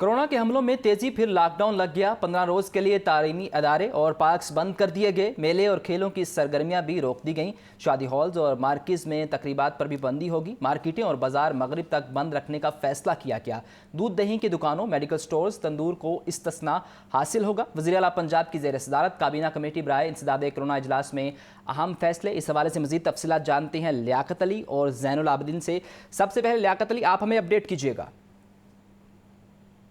Corona के हमलों में तेजी, फिर लॉकडाउन लग गया। 15 रोज के लिए तालीमी अदारे और पार्क्स बंद कर दिए गए। मेले और खेलों की सरगर्मियां भी रोक दी गईं। शादी हॉल्स और मार्केट्स में तकरीबात पर भी बंदी होगी। मार्केटें और बाजार मगरिब तक बंद रखने का फैसला किया गया। दूध दही की दुकानों, मेडिकल स्टोर्स, तंदूर को इस्तिस्ना हासिल होगा। वज़ीर आला पंजाब की ज़ेर सदारत काबीना कमेटी बराए इंसदाद कोरोना इजलास में अहम फैसले। इस हवाले से मज़ीद तफसीलात जानते हैं लियाकत अली और ज़ैनुल आबिदीन से। सबसे पहले लियाकत अली, आप हमें अपडेट कीजिएगा।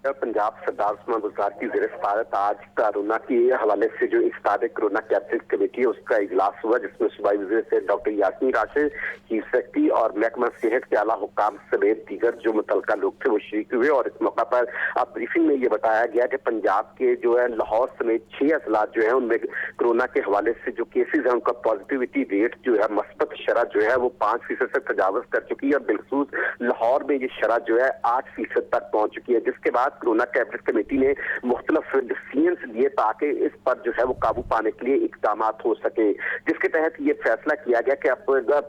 पंजाब सरदार उस्मान बुज़दार की ज़ेर सदारत आज कोरोना के हवाले से जो इंसदाद कोरोना कैबिनेट कमेटी है उसका इजलास हुआ, जिसमें सूबाई वज़ीर से doctor Yasmin Rashid, chief secretary और महकमा सेहत के आला हुक्काम समेत दीगर जो मुतल्लिका लोग थे वो शरीक हुए। और इस मौका पर अब ब्रीफिंग में ये बताया गया कि पंजाब के जो है लाहौर समेत 6 अजला जो है उनमें कोरोना के हवाले से जो केसेज है उनका पॉजिटिविटी रेट जो है मस्बत शरह जो है वो 5% से तजावज कर चुकी है। और बिलखसूस लाहौर में ये शरह जो है 8% तक पहुंच चुकी है, जिसके बाद कोरोना कैबिनेट कमेटी ने मुख्तलिफ डिसीजंस दिए ताकि इस पर जो है वो काबू पाने के लिए इकदाम हो सके, जिसके तहत ये फैसला किया गया कि अब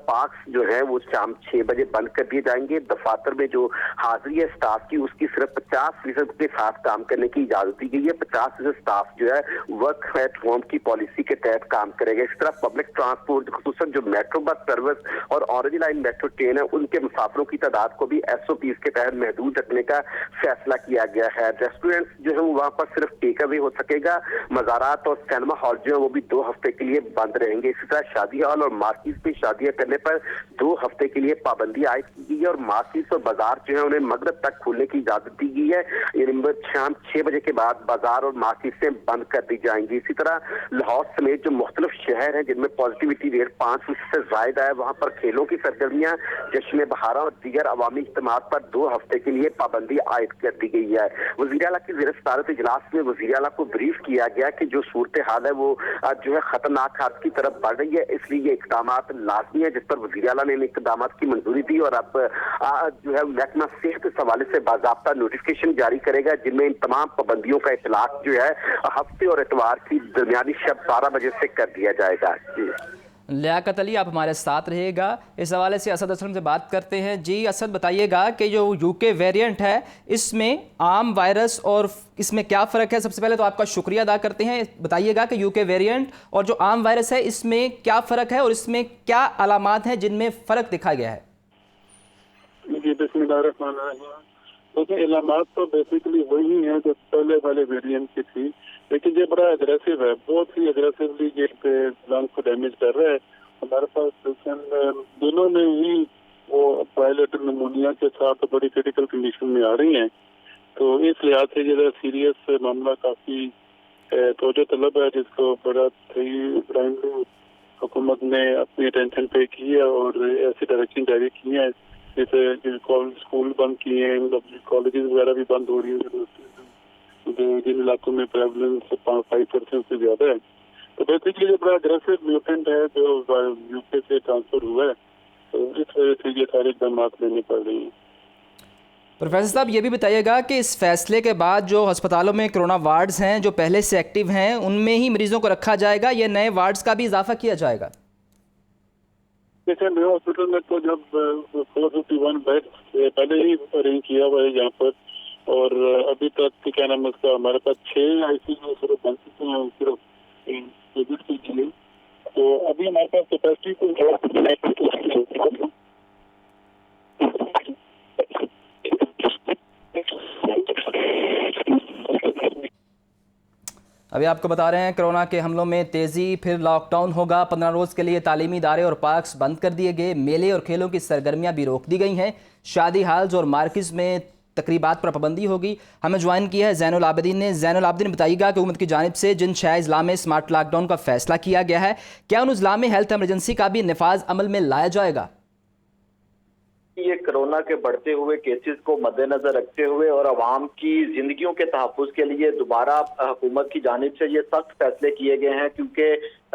पार्क्स जो है वो शाम 6 बजे बंद कर दिए जाएंगे। दफातर में जो हाजिरी है स्टाफ की उसकी सिर्फ 50% के साथ काम करने की इजाजत दी गई है। 50% स्टाफ जो है वर्क एट होम की पॉलिसी के तहत काम करेगा। इस तरह पब्लिक ट्रांसपोर्ट खुसूसन जो मेट्रो बस सर्विस और ऑरेंज लाइन मेट्रो ट्रेन है उनके मुसाफिरों की तादाद को भी SOPs के तहत महदूद रखने का फैसला किया गया है। रेस्टोरेंट्स जो है वो वहां पर सिर्फ टेक अवे हो सकेगा। मज़ारात और सिनेमा हॉल जो है वो भी 2 हफ्ते के लिए बंद रहेंगे। इसी तरह शादी हॉल और मार्केट में शादियां करने पर 2 हफ्ते के लिए पाबंदी आयद की गई है। और मार्केट और बाजार जो है उन्हें मगरिब तक खोलने की इजाजत दी गई है। यानी शाम 6 बजे के बाद बाजार और मार्केट से बंद कर दी जाएंगी। इसी तरह लाहौर समेत जो मुख्तलिफ शहर हैं जिनमें पॉजिटिविटी रेट 5% से ज्यादा है वहां पर खेलों की सरगर्मियां, जश्न बहारा और दीगर अवामी इज्तिमात पर 2 हफ्ते के लिए पाबंदी आयद कर दी गई है। वज़ीर आला की ज़ेर सदारत इजलास में वज़ीर आला को ब्रीफ किया गया कि जो सूरत हाल है वो जो है खतरनाक हाथ की तरफ बढ़ रही है, इसलिए ये इकदाम लाजमी है, जिस पर वज़ीर आला ने इन इकदाम की मंजूरी दी। और अब जो है महकमा सेहत इस हवाले से बाज़ाब्ता नोटिफिकेशन जारी करेगा, जिनमें इन तमाम पाबंदियों का इतलाक जो है हफ्ते और इतवार की दरमियानी शब 12 बजे से कर दिया जाएगा। लियाकत अली, आप हमारे साथ रहिएगा। इस हवाले से असद असलम से बात करते हैं। जी असद, बताइएगा कि जो UK वेरिएंट है इसमें आम वायरस और इसमें क्या फ़र्क है? सबसे पहले तो आपका शुक्रिया अदा करते हैं। बताइएगा कि UK वेरिएंट और जो आम वायरस है इसमें क्या फ़र्क है और इसमें क्या अलामात हैं जिनमें फ़र्क दिखा गया है? जी बिस्मिल्लाहिर्रहमानिर्रहीम। देखिए अलामात तो बेसिकली वही हैं जो पहले वाले वेरिएंट की थी, लेकिन ये बड़ा एग्रेसिव है, बहुत ही एग्रेसिवली ये लंग को डैमेज कर रहा है। हमारे पास पेशेंट दोनों में ही वो बायोलेटरल निमोनिया के साथ बड़ी क्रिटिकल कंडीशन में आ रही हैं। तो इस लिहाज से ये सीरियस मामला काफ़ी तवज्जो तलब है, जिसको बड़ा सही प्राइमरी हुकूमत ने अपनी अटेंशन पे की है और ऐसी डायरेक्शन जारी की है, जैसे स्कूल बंद किए हैं, कॉलेजेस वगैरह भी बंद हो रही है जिन इलाकों में प्रेवलेंस 5% से ज्यादा है। तो बेसिकली ये बड़ा अग्रेसिव म्यूटेंट है जो UK से ट्रांसफर हुआ है, तो इस वजह से ये सारे इकदाम लेने पड़ रही हैं। प्रोफेसर साहब, ये भी बताइएगा कि इस फैसले के बाद जो अस्पतालों में कोरोना वार्ड्स हैं जो पहले से एक्टिव हैं उनमें ही मरीजों को रखा जाएगा या नए वार्ड्स का भी इजाफा किया जाएगा? जैसे नए हॉस्पिटल में तो जब 451 बेड पहले ही अरेंज किया हुआ है यहाँ पर, और अभी तक क्या नाम उसका हमारे पास 6 ICU सिर्फ बन चुके हैं सिर्फ कोविड के लिए। तो अभी हमारे पास कैपेसिटी अभी आपको बता रहे हैं कोरोना के हमलों में तेज़ी, फिर लॉकडाउन होगा। 15 रोज़ के लिए तालीमी इदारे और पार्क्स बंद कर दिए गए। मेले और खेलों की सरगर्मियां भी रोक दी गई हैं। शादी हॉल्स और मार्केट्स में तकरीबात पर पाबंदी होगी। हमें ज्वाइन किया है ज़ैनुल आबिदीन ने। ज़ैनुल आबिदीन, बताइएगा कि हुकूमत की जानिब से जिन 6 अजला में स्मार्ट लॉकडाउन का फैसला किया गया है, क्या उन अजला में हेल्थ एमरजेंसी का भी नफाज अमल में लाया जाएगा? ये कोरोना के बढ़ते हुए केसेस को मद्देनजर रखते हुए और अवाम की जिंदगियों के तहफ़्फ़ुज़ के लिए दोबारा हुकूमत की जानिब से ये सख्त फैसले किए गए हैं, क्योंकि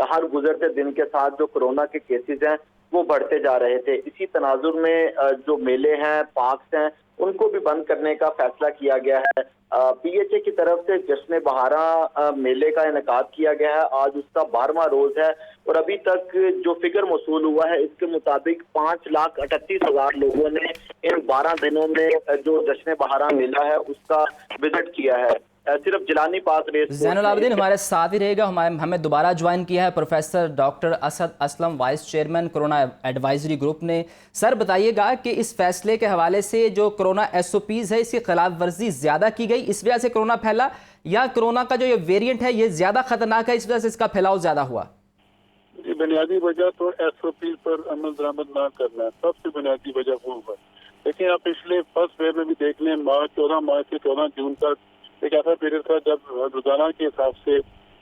हर गुजरते दिन के साथ जो कोरोना के केसेस हैं वो बढ़ते जा रहे थे। इसी तनाजुर में जो मेले हैं, पार्क्स हैं, उनको भी बंद करने का फैसला किया गया है। पीएचए की तरफ से जश्न बहारा मेले का इनेकाद किया गया है। आज उसका 12वां रोज है और अभी तक जो फिगर मौसूल हुआ है इसके मुताबिक 5,38,000 लोगों ने इन 12 दिनों में जो जश्न बहारा मेला है उसका विजिट किया है। सिर्फ जिलानी पास रेस ज़ैनुल आबिदीन हमारे साथ ही रहेगा। हमें दोबारा ज्वाइन किया है professor doctor Asad Aslam, vice chairman corona advisory group ने। सर बताइएगा कि इस फैसले के हवाले से जो कोरोना SOPs है इसकी खिलाफ वर्जी ज़्यादा की गई, इस वजह से कोरोना फैला, या कोरोना का जो ये वेरिएंट है ये ज़्यादा खतरनाक है इस वजह से इसका फैलाव ज़्यादा हुआ? जी, बुनियादी वजह तो SOP पर अमल दरामद ना करना है, सबसे बुनियादी वजह वो है। लेकिन आप पिछले फर्स्ट वेव में भी देख लें, 14 मार्च से 14 जून तक एक ऐसा पीरियड था जब रोजाना के हिसाब से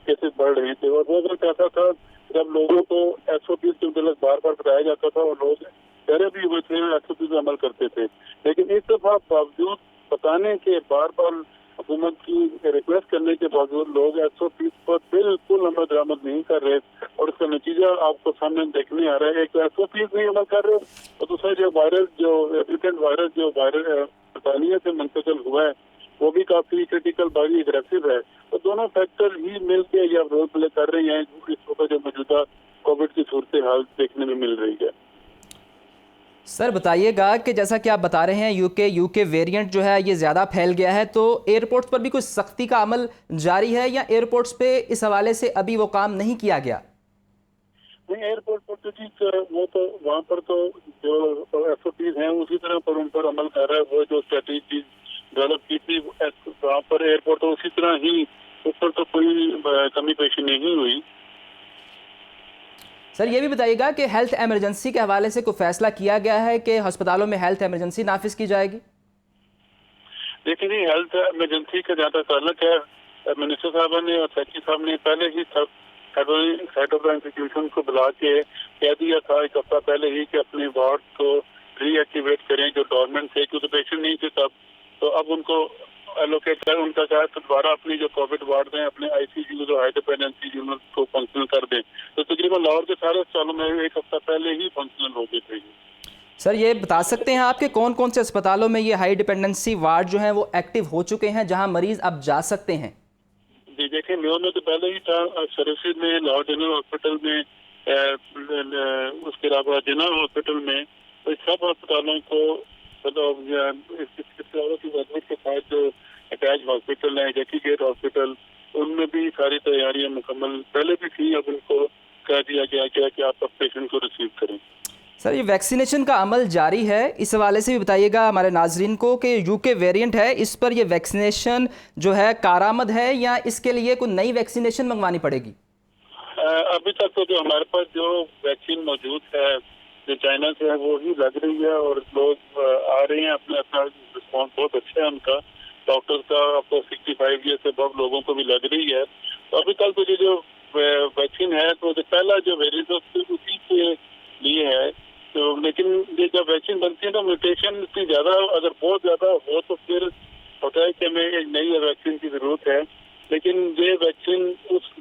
केसेस बढ़ रहे थे और वो वक्त ऐसा था जब लोगों को SOPs के मतलब बार बार बताया जाता था और लोग डरे भी हुए थे, SOPs पर अमल करते थे। लेकिन इस दफा बावजूद बताने के, बार बार हुकूमत की रिक्वेस्ट करने के बावजूद लोग SOPs पर बिल्कुल अमल दरामद नहीं कर रहे और उसका नतीजा आपको सामने देखने आ रहा है। एक तो SOPs नहीं अमल कर रहे और दूसरा जो वायरस, जो रेपिडेंट वायरस जो बरतानिया से मुंतकिल हुआ है वो भी काफी क्रिटिकल, भारी एग्रेसिव है। तो दोनों फैक्टर ही मिलकर या रोल प्ले कर रहे हैं इस वक्त जो मौजूदा कोविड की सूरत हाल देखने में मिल रही है। सर बताइएगा कि जैसा कि आप बता रहे हैं यूके वेरिएंट जो है ये ज़्यादा फैल गया है, तो एयरपोर्ट्स पर भी कुछ सख्ती का अमल जारी है या एयरपोर्ट्स पे इस हवाले से अभी वो काम नहीं किया गया? नहीं, एयरपोर्ट पर तो जी वो तो वहाँ पर तो जो SOPs हैं उसी तरह पर उन पर अमल कर रहा है। वो जो स्ट्रेटेजी डेवलप की थी वहाँ पर एयरपोर्ट तो उसी तरह ही, उस पर तो कोई कमी पेशी नहीं हुई। सर ये भी बताइएगा कि हेल्थ इमरजेंसी के हवाले से कोई फैसला किया गया है कि अस्पतालों में हेल्थ इमरजेंसी नाफिज की जाएगी? देखिए जी, हेल्थ इमरजेंसी का ज्यादा ताल्लुक है मिनिस्टर साहब ने और सेक्रेटरी साहब ने पहले ही हेड ऑफ द इंस्टीट्यूशन को बुला के कह दिया था एक हफ्ता पहले ही कि अपने वार्ड को रीएक्टिवेट करें जो डॉर्मेंट थे, क्योंकि पेशेंट नहीं थे तब। तो अब उनको एलोकेट कर उनका चाहे तो दोबारा अपनी जो कोविड वार्ड हैं अपने ICU जो हाई डिपेंडेंसी यूनिट को फंक्शनल कर दें। तो तकरीबन लाहौर के सारे अस्पतालों में एक हफ्ता पहले ही फंक्शनल हो गए थे। सर ये बता सकते हैं आपके कौन कौन से अस्पतालों में ये हाई डिपेंडेंसी वार्ड जो हैं वो एक्टिव हो चुके हैं जहां मरीज अब जा सकते हैं? जी देखिए, न्यू में तो पहले ही था, शरीफ में, लाहौर जनरल हॉस्पिटल में, उसके अलावा जनरल हॉस्पिटल में, तो सब अस्पतालों को के साथ जो अटैच हॉस्पिटल है, जैकी गेट हॉस्पिटल, उनमें भी सारी तैयारियां मुकम्मल पहले भी थी। अब उनको कह दिया गया कि आप पेशेंट को रिसीव करें। सर ये वैक्सीनेशन का अमल जारी है, इस हवाले से भी बताइएगा हमारे नाजरीन को कि यूके वेरिएंट है, इस पर ये वैक्सीनेशन जो है कारामद है या इसके लिए कोई नई वैक्सीनेशन मंगवानी पड़ेगी? अभी तक तो जो हमारे पास जो वैक्सीन मौजूद है जो चाइना से है वो ही लग रही है और लोग आ रहे हैं, अपना रिस्पॉन्स बहुत अच्छा है उनका। डॉक्टर का आपको 65 ईयर से बहुत लोगों को भी लग रही है। तो अभी तक तो ये जो वैक्सीन है तो जो पहला जो वेरिएंट उसी के लिए है। तो लेकिन ये जब वैक्सीन बनती है तो म्यूटेशन इतनी ज्यादा, अगर बहुत ज्यादा हो तो फिर होता है कि हमें एक नई वैक्सीन की जरूरत है। लेकिन ये वैक्सीन उस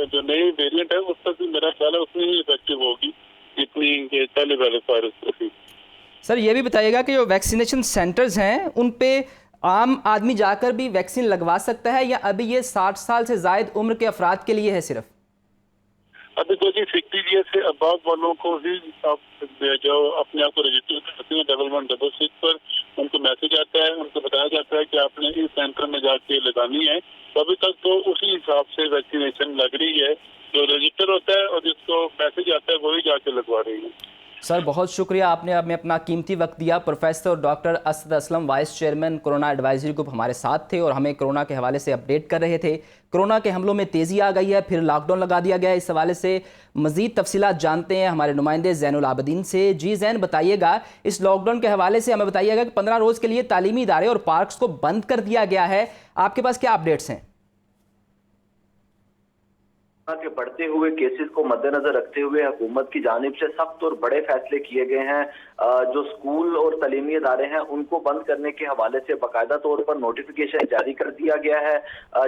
जो नई वेरिएंट है उस पर भी मेरा ख्याल है उतनी ही इफेक्टिव होगी जितनी पहले वायरस थी। सर ये भी बताइएगा कि जो वैक्सीनेशन सेंटर्स हैं उन पे आम आदमी जाकर भी वैक्सीन लगवा सकता है या अभी ये 60 साल से जायद उम्र के अफराद के लिए है सिर्फ? अभी तो जी 60 ईयर से अबाव वालों को ही जो अपने आप को रजिस्टर करते हैं 1166 पर उनको मैसेज आता है, उनको बताया जाता है कि आपने इस सेंटर में जाके लगानी है। तो अभी तक तो उसी हिसाब से वैक्सीनेशन लग रही है, जो रजिस्टर होता है और जिसको मैसेज आता है वही जाके लगवा रही है। सर बहुत शुक्रिया, आपने हमें अपना कीमती वक्त दिया। Professor doctor Asad Aslam, vice chairman corona advisory group हमारे साथ थे और हमें कोरोना के हवाले से अपडेट कर रहे थे। कोरोना के हमलों में तेज़ी आ गई है, फिर लॉकडाउन लगा दिया गया है, इस हवाले से मज़ीद तफसीलात जानते हैं हमारे नुमाइंदे ज़ैनुल आबिदीन से। जी ज़ैन बताइएगा, इस लॉकडाउन के हवाले से हमें बताइएगा कि 15 रोज़ के लिए तालीमी इदारे और पार्क्स को बंद कर दिया गया है, आपके पास क्या अपडेट्स हैं? के बढ़ते हुए केसेस को मद्देनजर रखते हुए हुकूमत की जानिब से सख्त और बड़े फैसले किए गए हैं। जो स्कूल और तालीमी इदारे हैं उनको बंद करने के हवाले से बाकायदा तौर पर नोटिफिकेशन जारी कर दिया गया है,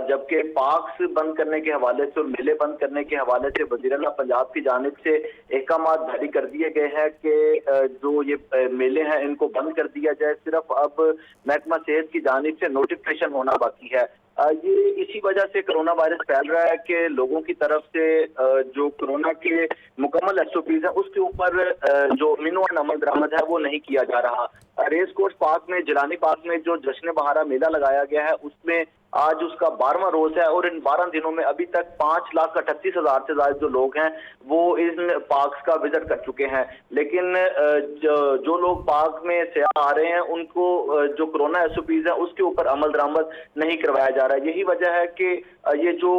जबकि पार्क्स बंद करने के हवाले से और मेले बंद करने के हवाले से वज़ीर-ए-आला पंजाब की जानिब से अहकामात जारी कर दिए गए हैं कि जो ये मेले हैं इनको बंद कर दिया जाए। सिर्फ अब महकमा सेहत की जानिब से नोटिफिकेशन होना बाकी है। ये इसी वजह से कोरोना वायरस फैल रहा है कि लोगों की तरफ से जो कोरोना के मुकम्मल SOPs है उसके ऊपर जो मिनवान अमल दरामद है वो नहीं किया जा रहा। रेस कोर्स पार्क में, जिलानी पार्क में जो जश्न बहारा मेला लगाया गया है उसमें आज उसका 12वां रोज है और इन 12 दिनों में अभी तक 5,38,000 से ज्यादा जो लोग हैं वो इन पार्क्स का विजिट कर चुके हैं। लेकिन जो लोग पार्क में सयाह आ रहे हैं उनको जो कोरोना SOPs है उसके ऊपर अमल दरामद नहीं करवाया जा रहा है। यही वजह है कि ये जो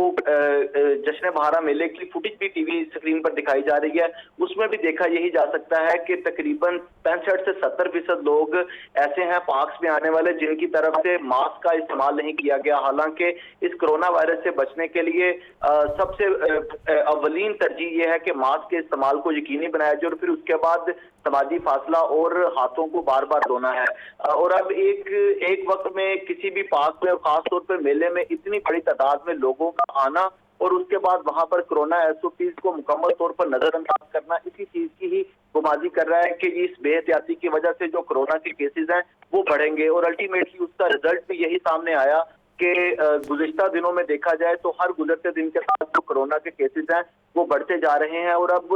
जश्न बहारा मेले की फुटेज भी टीवी स्क्रीन पर दिखाई जा रही है उसमें भी देखा यही जा सकता है कि तकरीबन 65 से 70% लोग ऐसे हैं पार्क्स में आने वाले जिनकी तरफ से मास्क का इस्तेमाल नहीं किया गया। हालांकि इस कोरोना वायरस से बचने के लिए सबसे अव्वलीन तरजीह यह है कि मास्क के इस्तेमाल को यकीनी बनाया जाए और फिर उसके बाद समाजी फासला और हाथों को बार बार धोना है। और अब एक वक्त में किसी भी पार्क में और खासतौर पर मेले में इतनी बड़ी तादाद में लोगों का आना और उसके बाद वहां पर कोरोना SOPs को मुकम्मल तौर पर नजरअंदाज करना इसी चीज की ही गुमाजी कर रहा है कि इस बेहतियाती की वजह से जो कोरोना के केसेस हैं वो बढ़ेंगे। और अल्टीमेटली उसका रिजल्ट भी यही सामने आया कि गुज़िश्ता दिनों में देखा जाए तो हर गुजरते दिन के साथ जो कोरोना के केसेस हैं वो बढ़ते जा रहे हैं और अब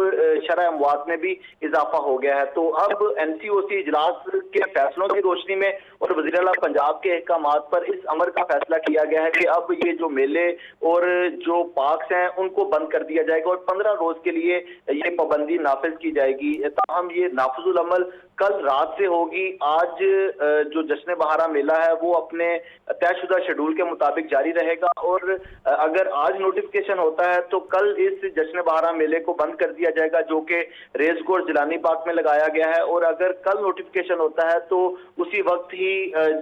शरह अमवात में भी इजाफा हो गया है। तो अब NCOC इजलास के फैसलों की रोशनी में और वज़ीर-ए-आला पंजाब के अहकामात पर इस अमर का फैसला किया गया है कि अब ये जो मेले और जो पार्क्स हैं उनको बंद कर दिया जाएगा और 15 रोज के लिए ये पाबंदी नाफिज की जाएगी। ताहम ये नाफिजुल अमल कल रात से होगी। आज जो जश्न बहारा मेला है वो अपने तयशुदा शेड्यूल के मुताबिक जारी रहेगा और अगर आज नोटिफिकेशन होता है तो कल इस जश्न बहारा मेले को बंद कर दिया जाएगा जो कि रेस कोर्स जिलानी पार्क में लगाया गया है। और अगर कल नोटिफिकेशन होता है तो उसी वक्त ही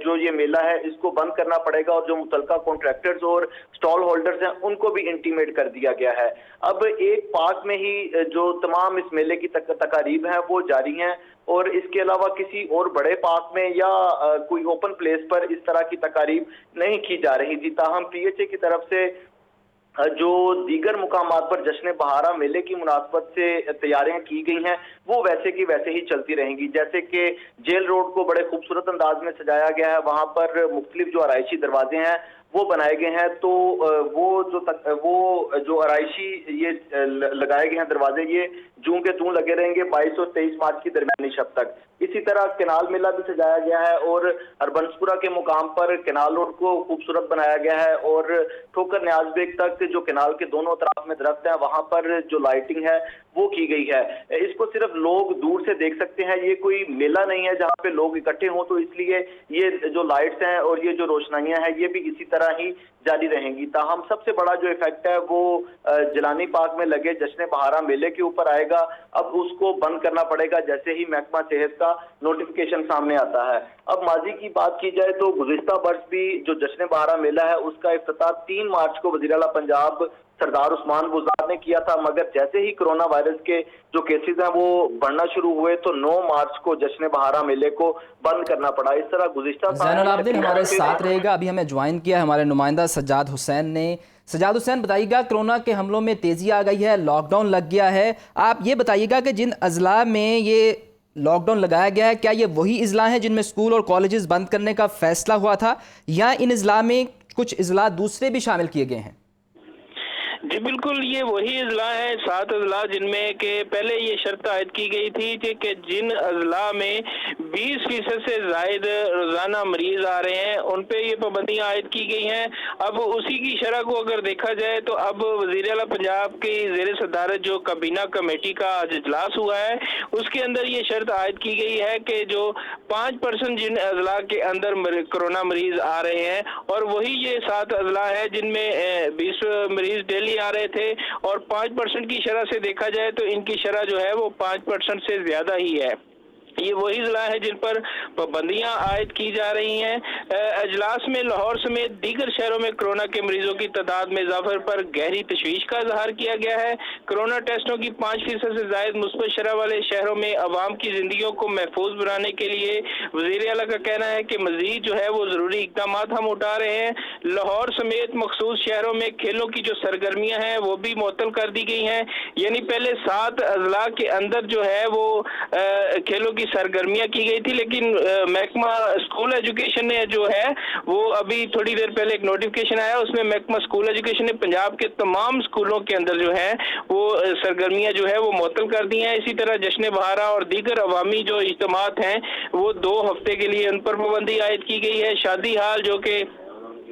जो ये मेला है इसको बंद करना पड़ेगा और जो मुतलका कॉन्ट्रैक्टर्स और स्टॉल होल्डर्स हैं उनको भी इंटीमेट कर दिया गया है। अब एक पार्क में ही जो तमाम इस मेले की तकारीब हैं वो जारी हैं और इसके अलावा किसी और बड़े पार्क में या कोई ओपन प्लेस पर इस तरह की तकारीब नहीं की जा रही थी। ताहम PHA की तरफ से जो दीगर मुकामात पर जश्न बहारा मेले की मुनासबत से तैयारियां की गई हैं वो वैसे की वैसे ही चलती रहेंगी। जैसे कि जेल रोड को बड़े खूबसूरत अंदाज में सजाया गया है, वहां पर मुख्तलिफ जो आराइशी दरवाजे हैं वो बनाए गए हैं। तो वो जो आराइशी ये लगाए गए हैं दरवाजे ये जून के तू लगे रहेंगे 22 और 23 मार्च की दरमियानी शब तक। इसी तरह केनाल मेला भी सजाया गया है और हरबंसपुरा के मुकाम पर केनाल रोड को खूबसूरत बनाया गया है और ठोकर न्याज बेग तक जो केनाल के दोनों तरफ में दरख्त हैं वहां पर जो लाइटिंग है वो की गई है। इसको सिर्फ लोग दूर से देख सकते हैं, ये कोई मेला नहीं है जहाँ पे लोग इकट्ठे हों, तो इसलिए ये जो लाइट्स हैं और ये जो रोशनाइयां हैं ये भी इसी तरह ही जारी रहेंगी। ताहम सबसे बड़ा जो इफेक्ट है वो जिलानी पार्क में लगे जश्न बहारा मेले के ऊपर आएगा। अब उसको बंद करना पड़ेगा जैसे ही महकमा सेहत का नोटिफिकेशन सामने आता है। अब माजी की बात की जाए तो गुज़िश्ता वर्ष भी जो जश्न बहारा मेला है उसका इफ्तिताह 3 मार्च को वज़ीर-ए-आला पंजाब सरदार उस्मान बुज़दार ने किया था, मगर जैसे ही कोरोना वायरस के जो केसेस हैं वो बढ़ना शुरू हुए तो 9 मार्च को जश्न बहारा मेले को बंद करना पड़ा। इस तरह गुज़िश्ता ज़ैनुल आबिदीन हमारे साथ रहेगा। अभी हमें ज्वाइन किया हमारे नुमाइंदा सज्जाद हुसैन ने। सज्जाद हुसैन, बताइएगा, कोरोना के हमलों में तेज़ी आ गई है, लॉकडाउन लग गया है। आप ये बताइएगा कि जिन अजला में ये लॉकडाउन लगाया गया है क्या ये वही अजला हैं जिनमें स्कूल और कॉलेजेस बंद करने का फैसला हुआ था या इन अजला में कुछ अजला दूसरे भी शामिल किए गए हैं? जी बिल्कुल, ये वही अजला है, 7 अजला जिनमें के पहले ये शर्त आयद की गई थी कि जिन अजला में 20% से जायद रोजाना मरीज आ रहे हैं उन पे ये पाबंदियां आयद की गई हैं। अब उसी की शरह को अगर देखा जाए तो अब वज़ीर-ए-आला पंजाब की ज़ेर सदारत जो काबीना कमेटी का आज इजलास हुआ है उसके अंदर ये शर्त आयद की गई है कि जो 5% जिन अजला के अंदर कोरोना मरीज आ रहे हैं और वही ये 7 अजला है जिनमें 20 मरीज डेली आ रहे थे और 5% की शरह से देखा जाए तो इनकी शरह जो है वो 5% से ज्यादा ही है। ये वही जिला है जिन पर पाबंदियां आयद की जा रही हैं। अजलास में लाहौर समेत दीगर शहरों में कोरोना के मरीजों की तादाद में इजाफे पर गहरी तशवीश का इजहार किया गया है। कोरोना टेस्टों की 5% से जायद मुस्बत शरह वाले शहरों में अवाम की जिंदगियों को महफूज बनाने के लिए वज़ीर आला का कहना है कि मजीद जो है वो जरूरी इकदाम हम उठा रहे हैं। लाहौर समेत मखसूस शहरों में खेलों की जो सरगर्मियां हैं वो भी मुअत्तल कर दी गई हैं। यानी पहले 7 अजला के अंदर जो है वो खेलों की सरगर्मियां की गई थी, लेकिन महकमा स्कूल एजुकेशन ने जो है वो अभी थोड़ी देर पहले एक नोटिफिकेशन आया, उसमें महकमा स्कूल एजुकेशन ने पंजाब के तमाम स्कूलों के अंदर जो है वो सरगर्मियां जो है वो मुअत्तल कर दी हैं। इसी तरह जश्न बहारा और दीगर अवामी जो इज्तिमात हैं वो 2 हफ्ते के लिए उन पर पाबंदी आयद की गई है। शादी हाल जो कि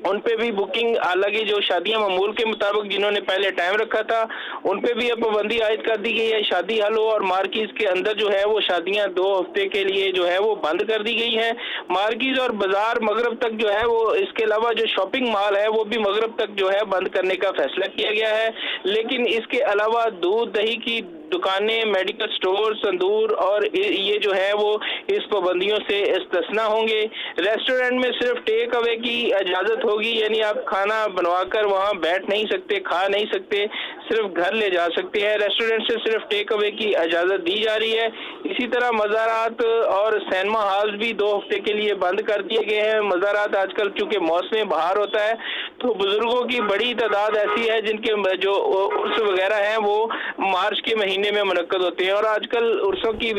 उन पे भी बुकिंग, हालांकि जो शादियां मामूल के मुताबिक जिन्होंने पहले टाइम रखा था उन पे भी अब पाबंदी आयद कर दी गई है। शादी हालों और मार्किज के अंदर जो है वो शादियां 2 हफ्ते के लिए जो है वो बंद कर दी गई हैं। मार्किज और बाजार मगरब तक जो है वो, इसके अलावा जो शॉपिंग मॉल है वो भी मगरब तक जो है बंद करने का फैसला किया गया है। लेकिन इसके अलावा दूध दही की दुकानें, मेडिकल स्टोर, संदूर और ये जो है वो इस पाबंदियों से इस्तिस्ना होंगे। रेस्टोरेंट में सिर्फ टेक अवे की इजाजत होगी, यानी आप खाना बनवाकर वहां बैठ नहीं सकते, खा नहीं सकते, सिर्फ घर ले जा सकते हैं। रेस्टोरेंट से सिर्फ टेक अवे की इजाजत दी जा रही है। इसी तरह मज़ारात और सिनेमा हॉल्स भी 2 हफ्ते के लिए बंद कर दिए गए हैं। मज़ारात आजकल चूंकि मौसम बहार होता है तो बुजुर्गों की बड़ी तादाद ऐसी है जिनके जो उर्स वगैरह हैं वो मार्च के महीने में मुनक्कद होते हैं, और आजकल उर्सों की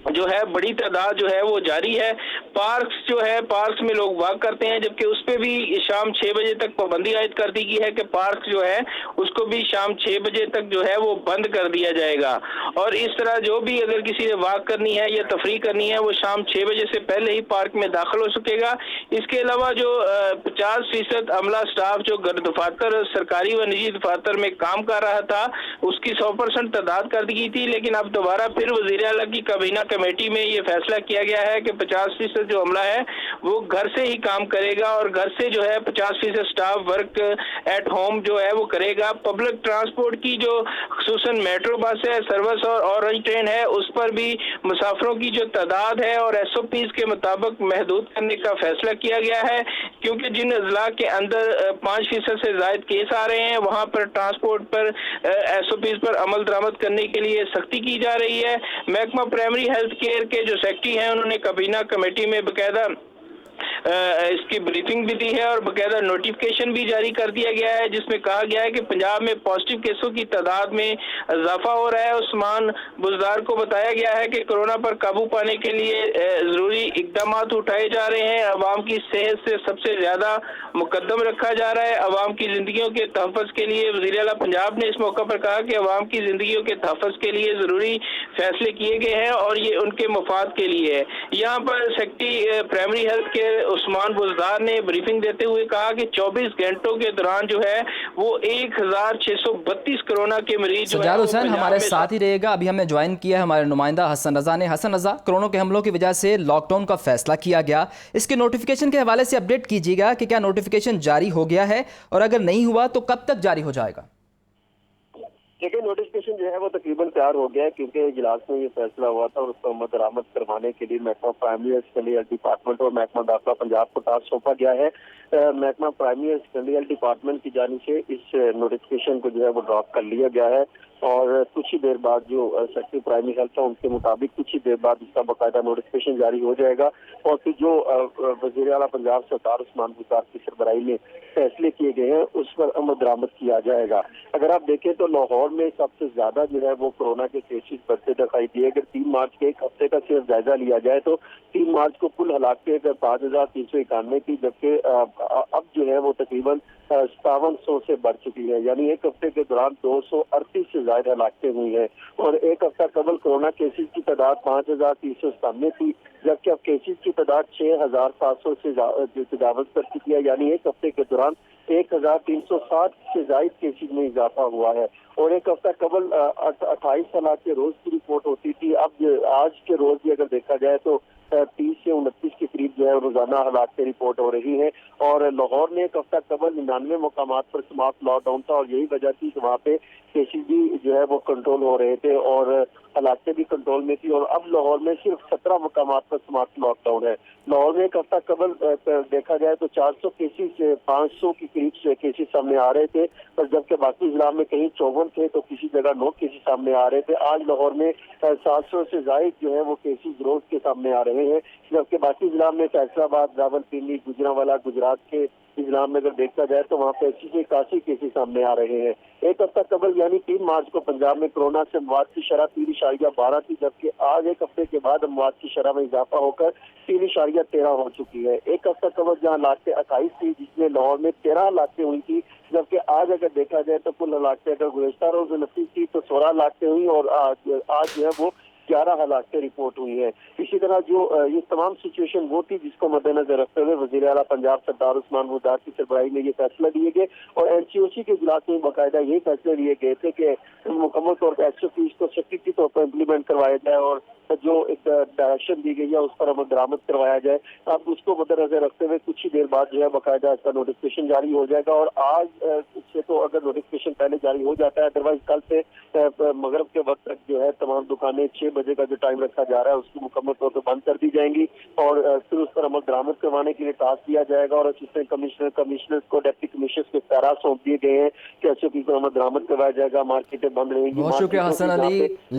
जो है बड़ी तादाद जो है वो जारी है। पार्क्स जो है, पार्क्स में लोग वॉक करते हैं, जबकि उस पर भी शाम 6 बजे तक पाबंदी आयद कर दी गई है कि पार्क जो है उसको भी शाम 6 बजे तक जो है वो बंद कर दिया जाएगा। और इस तरह जो भी अगर किसी ने वॉक करनी है या तफरीह करनी है वो शाम 6 बजे से पहले ही पार्क में दाखिल हो सकेगा। इसके अलावा जो 50% अमला स्टाफ जो दफातर, सरकारी व निजी दफातर में काम कर रहा था उसकी 100% तादाद कर दी गई थी, लेकिन अब दोबारा फिर वज़ीर आला की काबीना कमेटी में ये फैसला किया गया है कि 50% जो अमला है वो घर से ही काम करेगा और घर से जो है 50% स्टाफ वर्क एट होम जो है वो करेगा। पब्लिक ट्रांसपोर्ट की जो खुसूसन मेट्रो बस है, सर्विस और ऑरेंज ट्रेन है, उस पर भी मुसाफिरों की जो तादाद है और SOPs के मुताबिक महदूद करने का फैसला किया गया है, क्योंकि जिन अजला के अंदर 5% से ज्यादा केस आ रहे हैं वहां पर ट्रांसपोर्ट पर SOPs पर अमल दरामद करने के लिए सख्ती की जा रही है। महकमा प्राइमरी हेल्थ केयर के जो सेक्रेटरी हैं उन्होंने काबीना कमेटी में बकायदा इसकी ब्रीफिंग भी दी है और बकायदा नोटिफिकेशन भी जारी कर दिया गया है जिसमें कहा गया है कि पंजाब में पॉजिटिव केसों की तादाद में इजाफा हो रहा है। उस्मान बुजदार को बताया गया है कि कोरोना पर काबू पाने के लिए जरूरी इकदाम उठाए जा रहे हैं। अवाम की सेहत से सबसे ज्यादा मुकद्दम रखा जा रहा है। अवाम की जिंदगियों के तहफ़्फ़ुज़ के लिए वज़ीर आला पंजाब ने इस मौका पर कहा कि अवाम की जिंदगियों के तहफ़्फ़ुज़ के लिए जरूरी फैसले किए गए हैं और ये उनके मफाद के लिए है। यहाँ पर secretary primary health care Usman Buzdar ने ब्रीफिंग देते हुए कहा कि 24 घंटों के दौरान जो है वो 1632 कोरोना के मरीज सज्जाद हुसैन हमारे साथ ही रहेगा। अभी हमें ज्वाइन किया है हमारे नुमाइंदा हसन रजा ने। हसन रजा, कोरोना के हमलों की वजह से लॉकडाउन का फैसला किया गया, इसके नोटिफिकेशन के हवाले से अपडेट कीजिएगा कि क्या नोटिफिकेशन जारी हो गया है और अगर नहीं हुआ तो कब तक जारी हो जाएगा? देखिए, नोटिफिकेशन जो है वो तकरीबन तैयार हो गया है क्योंकि इजलास में ये फैसला हुआ था और उसको अमल दरामद करवाने के लिए महकमा प्राइमरी और सेकेंडरी हेल्थ डिपार्टमेंट और महकमा दाखिला पंजाब को टास्क सौंपा गया है। महकमा प्राइमरी और सेकेंडरी हेल्थ डिपार्टमेंट की जानिब से इस नोटिफिकेशन को जो है वो ड्रॉप कर लिया गया है और कुछ ही देर बाद जो सेक्रेटरी प्राइमरी हेल्थ है उनके मुताबिक कुछ ही देर बाद इसका बाकायदा नोटिफिकेशन जारी हो जाएगा और फिर जो वज़ीर आला पंजाब सरदार उस्मान बुज़दार की सरबराही में फैसले किए गए हैं उस पर अमल दरामद किया जाएगा। अगर आप देखें तो लाहौर में सबसे ज्यादा जो है वो कोरोना के केसेस बढ़ते दिखाई दिए। अगर 3 मार्च के एक हफ्ते का सिर्फ जायजा लिया जाए तो 3 मार्च को कुल हलाकतें 5391 थी, जबकि अब जो है वो तकरीबन 5700 से बढ़ चुकी है, यानी एक हफ्ते के दौरान 238 से ज्यादा हलाकतें हुई हैं और एक हफ्ता कबल कोरोना केसेस की तादाद 5397 थी, जबकि अब केसेस की तादाद 6700 से तजावज कर चुकी है, यानी एक हफ्ते के दौरान 1360 से ज्यादा केसेस में इजाफा हुआ है। और एक हफ्ता कबल 28 हलाक के रोज की रिपोर्ट होती थी, अब आज के रोज भी अगर देखा जाए तो 30 से 29 के करीब जो है रोजाना हालात की रिपोर्ट हो रही है। और लाहौर में एक हफ्ता कबल 99 मुकामात पर समाप्त लॉकडाउन था और यही वजह थी कि वहाँ पे केसेस भी जो है वो कंट्रोल हो रहे थे और हालातें भी कंट्रोल में थी। और अब लाहौर में सिर्फ 17 मुकामात पर समाप्त लॉकडाउन है। लाहौर में एक हफ्ता कबल देखा जाए तो 400 केसेस 500 के करीब से केसेस सामने आ रहे थे, पर जबकि बाकी जिला में कहीं 54 थे तो किसी जगह 9 केसेस सामने आ रहे थे। आज लाहौर में 700 से ज्यादा जो है वो केसेस रोज के सामने आ रहे हैं, जबकि बाकी जिला में फैसलाबाद, रावलपिंडी, गुजरांवाला, गुजरात के जिला में अगर देखा जाए तो वहाँ पे 80 से 81 केसेस सामने आ रहे हैं। एक हफ्ता कबल यानी 3 मार्च को पंजाब में कोरोना से अमवात की शरह 3.12 थी, जबकि आज एक हफ्ते के बाद अमवात की शरह में इजाफा होकर 3.13 हो चुकी है। एक हफ्ता कबल जहाँ हलाकतें 28 थी, जिसमें लाहौर में 13 हलाकतें हुई थी, जबकि आज अगर देखा जाए तो कुल हलाकतें अगर गुज़श्ता रोज 29 थी तो 16 हलाकतें हुई और आज जो है वो 11 हलाकतें रिपोर्ट हुई है। इसी तरह जो ये तमाम सिचुएशन वो थी जिसको मद्देनजर रखते हुए वज़ीर आला पंजाब सरदार उस्मान बुज़दार की सरबराही में ये फैसला लिए गए और NCOC के इजलास में बाकायदा ये फैसले लिए गए थे कि मुकम्मल तौर पर SOPs को सख्ती के तौर पर इम्प्लीमेंट करवाया जाए और जो एक डायरेक्शन दी गई है उस पर अमल दरामद करवाया जाए। अब उसको मद्देनजर रखते हुए कुछ ही देर बाद जो है बाकायदा इसका नोटिफिकेशन जारी हो जाएगा और आज से तो अगर नोटिफिकेशन पहले जारी हो जाता है, अदरवाइज कल से मगरिब के वक्त तक जो है तमाम दुकानें 6 बजे का जो टाइम रखा जा रहा है उसको मुकम्मल तौर पर बंद कर दी जाएंगी और फिर उस पर अमल दरामद करवाने के लिए टास्क दिया जाएगा और असिस्टेंट कमिश्नर को डिप्टी कमिश्नर के पैरा सौंप दिए गए हैं कि SOP को अमल दरामद करवाया जाएगा। मार्केटें बंद रहेंगी। बहुत शुक्रिया हसन अली।